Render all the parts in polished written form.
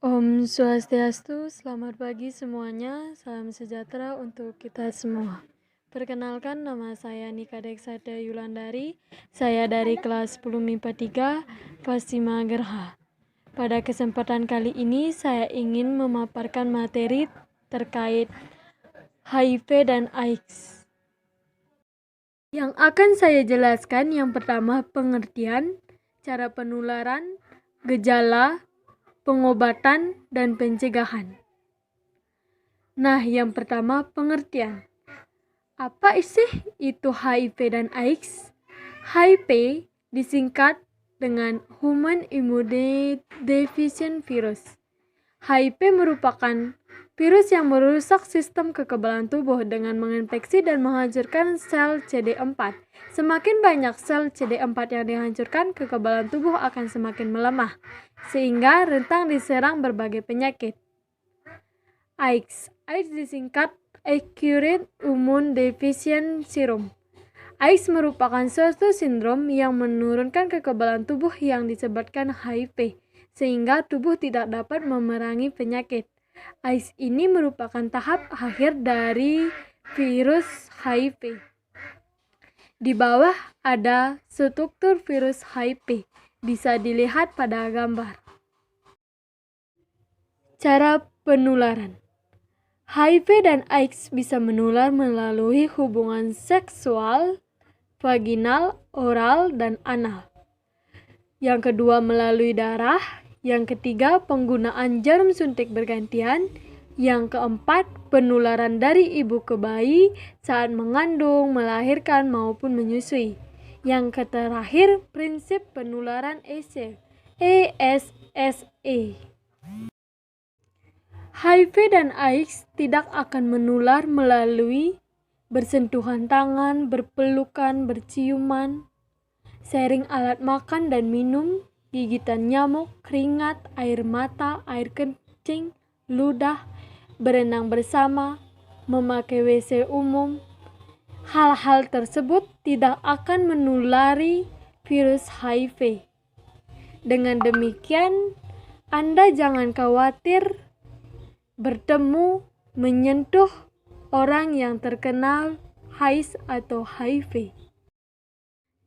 Om Swastiastu, selamat pagi semuanya, salam sejahtera untuk kita semua. Perkenalkan, nama saya Nika Deksada Yulandari, saya dari kelas 10 MIPA 3, Pasima Gerha. Pada kesempatan kali ini, saya ingin memaparkan materi terkait HIV dan AIDS. Yang akan saya jelaskan yang pertama pengertian, cara penularan, gejala, pengobatan, dan pencegahan. Nah, yang pertama pengertian. Apa sih itu HIV dan AIDS? HIV disingkat dengan Human Immunodeficient Virus. HIV merupakan virus yang merusak sistem kekebalan tubuh dengan menginfeksi dan menghancurkan sel CD4. Semakin banyak sel CD4 yang dihancurkan, kekebalan tubuh akan semakin melemah, sehingga rentan diserang berbagai penyakit. AIDS disingkat Acute Immune Deficient Syndrome. AIDS merupakan suatu sindrom yang menurunkan kekebalan tubuh yang disebabkan HIV, sehingga tubuh tidak dapat memerangi penyakit. AIDS ini merupakan tahap akhir dari virus HIV. Di bawah ada struktur virus HIV, bisa dilihat pada gambar. Cara penularan. HIV dan AIDS bisa menular melalui hubungan seksual, vaginal, oral, dan anal. Yang kedua melalui darah. Yang ketiga penggunaan jarum suntik bergantian. Yang keempat penularan dari ibu ke bayi saat mengandung, melahirkan, maupun menyusui. Yang terakhir prinsip penularan ESE. HIV dan AIDS tidak akan menular melalui bersentuhan tangan, berpelukan, berciuman, sharing alat makan dan minum, gigitan nyamuk, keringat, air mata, air kencing, ludah, berenang bersama, memakai WC umum. Hal-hal tersebut tidak akan menulari virus HIV. Dengan demikian, Anda jangan khawatir bertemu, menyentuh orang yang terkena AIDS atau HIV.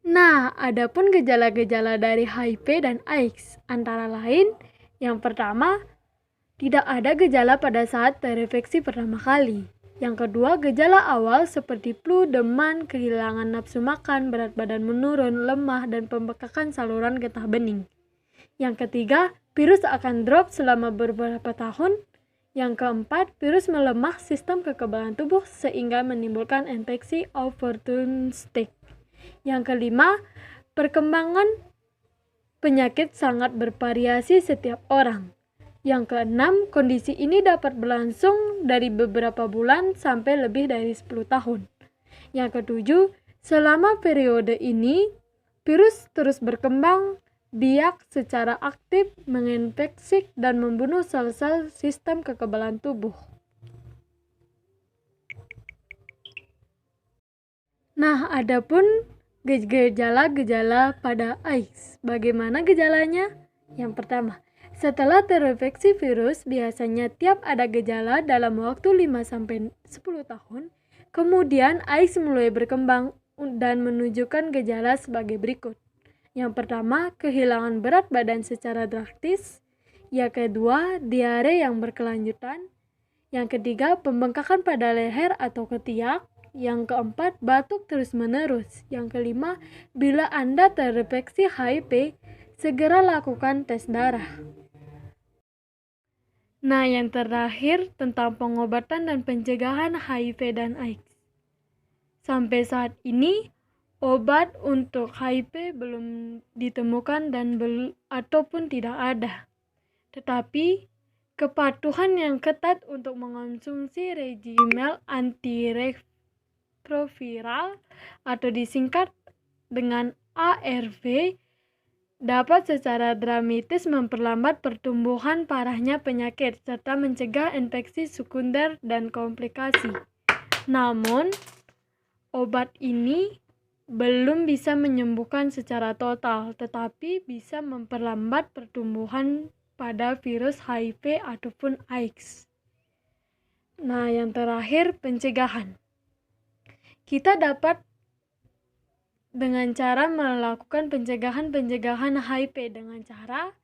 Nah, adapun gejala-gejala dari HIV dan AIDS antara lain, yang pertama, tidak ada gejala pada saat terinfeksi pertama kali. Yang kedua, gejala awal seperti flu, demam, kehilangan nafsu makan, berat badan menurun, lemah, dan pembekakan saluran getah bening. Yang ketiga, virus akan drop selama beberapa tahun. Yang keempat, virus melemah sistem kekebalan tubuh sehingga menimbulkan infeksi opportunistik. Yang kelima, perkembangan penyakit sangat bervariasi setiap orang. Yang keenam, kondisi ini dapat berlangsung dari beberapa bulan sampai lebih dari 10 tahun. Yang ketujuh, selama periode ini, virus terus berkembang biak secara aktif menginfeksi dan membunuh sel-sel sistem kekebalan tubuh. Nah, adapun gejala-gejala pada AIDS. Bagaimana gejalanya? Yang pertama, setelah terinfeksi virus, biasanya tiap ada gejala dalam waktu 5-10 tahun. Kemudian AIDS mulai berkembang dan menunjukkan gejala sebagai berikut. Yang pertama, kehilangan berat badan secara drastis. Yang kedua, diare yang berkelanjutan. Yang ketiga, pembengkakan pada leher atau ketiak. Yang keempat, batuk terus-menerus. Yang kelima, bila Anda terinfeksi HIV, segera lakukan tes darah. Nah, yang terakhir tentang pengobatan dan pencegahan HIV dan AIDS. Sampai saat ini, obat untuk HIV belum ditemukan dan ataupun tidak ada. Tetapi kepatuhan yang ketat untuk mengonsumsi regimen antiretroviral atau disingkat dengan ARV dapat secara dramatis memperlambat pertumbuhan parahnya penyakit serta mencegah infeksi sekunder dan komplikasi. Namun, obat ini belum bisa menyembuhkan secara total, tetapi bisa memperlambat pertumbuhan pada virus HIV ataupun AIDS. Nah, yang terakhir pencegahan. Kita dapat dengan cara melakukan pencegahan HIV dengan cara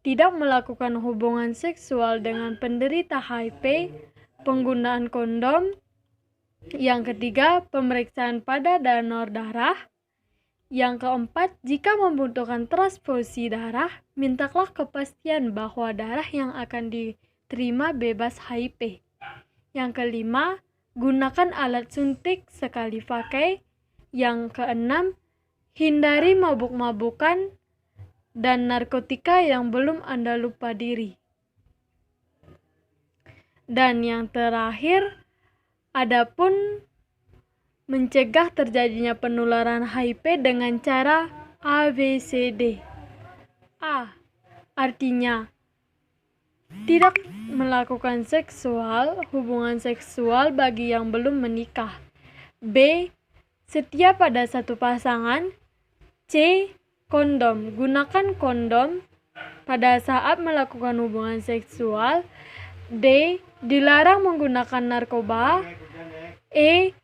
tidak melakukan hubungan seksual dengan penderita HIV, penggunaan kondom. Yang ketiga, pemeriksaan pada donor darah. Yang keempat, jika membutuhkan transfusi darah, mintalah kepastian bahwa darah yang akan diterima bebas HIV. Yang kelima, gunakan alat suntik sekali pakai. Yang keenam, hindari mabuk-mabukan dan narkotika yang belum Anda lupa diri. Dan yang terakhir, adapun mencegah terjadinya penularan HIV dengan cara ABCD. A. Artinya tidak melakukan hubungan seksual bagi yang belum menikah. B. Setia pada satu pasangan. C. Kondom. Gunakan kondom pada saat melakukan hubungan seksual. D. Dilarang menggunakan narkoba. E.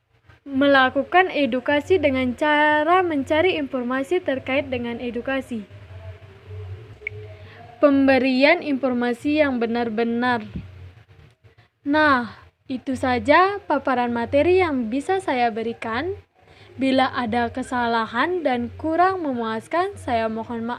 Melakukan edukasi dengan cara mencari informasi terkait dengan edukasi. Pemberian informasi yang benar-benar. Nah, itu saja paparan materi yang bisa saya berikan. Bila ada kesalahan dan kurang memuaskan, saya mohon maaf.